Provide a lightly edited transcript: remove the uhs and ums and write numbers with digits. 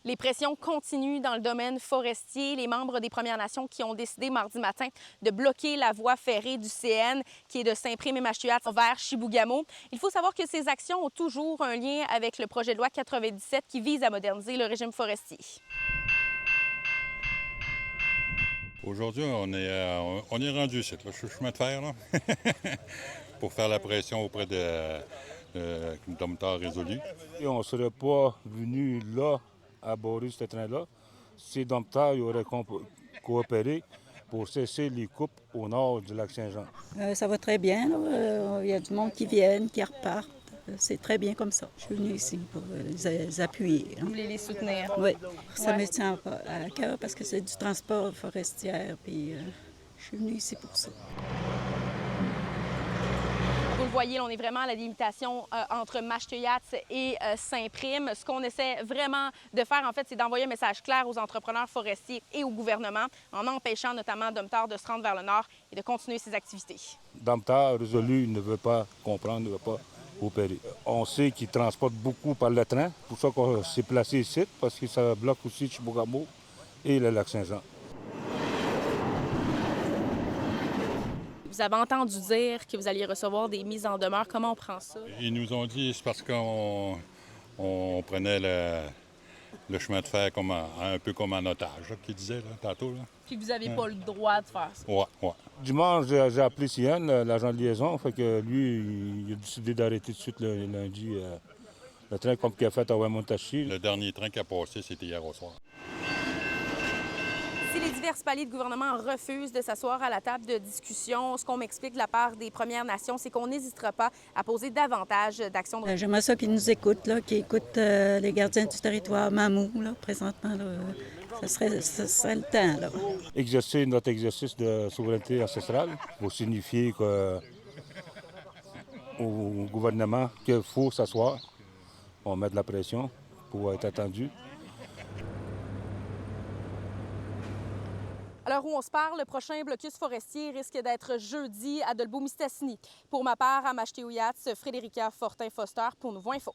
Les pressions continuent dans le domaine forestier. Les membres des Premières Nations qui ont décidé mardi matin de bloquer la voie ferrée du CN qui est de Saint-Prime-et-Machuyat vers Chibougamau. Il faut savoir que ces actions ont toujours un lien avec le projet de loi 97 qui vise à moderniser le régime forestier. Aujourd'hui, on est rendu ici, là, sur le chemin de fer, là, pour faire la pression auprès de Domtar Résolu. Et on ne serait pas venu là aborder ce train-là si Domtar aurait coopéré pour cesser les coupes au nord du lac Saint-Jean. Ça va très bien. Il y a du monde qui viennent, qui repartent. C'est très bien comme ça. Je suis venue ici pour les appuyer. Vous voulez les soutenir? Oui, ça me tient à cœur parce que c'est du transport forestier. Puis je suis venue ici pour ça. Vous le voyez, là, on est vraiment à la délimitation entre Machuyat et Saint-Prime. Ce qu'on essaie vraiment de faire, en fait, c'est d'envoyer un message clair aux entrepreneurs forestiers et au gouvernement en empêchant notamment Domtar de se rendre vers le nord et de continuer ses activités. Domtar Résolu ne veut pas comprendre, ne veut pas coopérer. On sait qu'il transporte beaucoup par le train, pour ça qu'on s'est placé ici, parce que ça bloque aussi Chibougamau et le lac Saint-Jean. Vous avez entendu dire que vous alliez recevoir des mises en demeure. Comment on prend ça? Ils nous ont dit que c'est parce qu'on prenait le chemin de fer comme un peu comme en otage, là, qu'ils disaient là, tantôt. Là. Puis que vous n'avez pas le droit de faire ça. Ouais. Dimanche, j'ai appelé Sian, l'agent de liaison, fait que lui, il a décidé d'arrêter tout de suite le lundi le train comme qu'il a fait à Wemontachi. Le dernier train qui a passé, c'était hier au soir. Si les divers paliers de gouvernement refusent de s'asseoir à la table de discussion, ce qu'on m'explique de la part des Premières Nations, c'est qu'on n'hésitera pas à poser davantage d'actions. J'aimerais ça qu'ils nous écoutent, qu'ils écoutent les gardiens du territoire Mamou, présentement. Ça serait le temps. Là. Exercer notre exercice de souveraineté ancestrale pour signifier au gouvernement qu'il faut s'asseoir, on met de la pression pour être attendu. À l'heure où on se parle, le prochain blocus forestier risque d'être jeudi à Dolbeau-Mistassini. Pour ma part, à Machuyat, Frédérica Fortin-Foster pour Nouveau Info.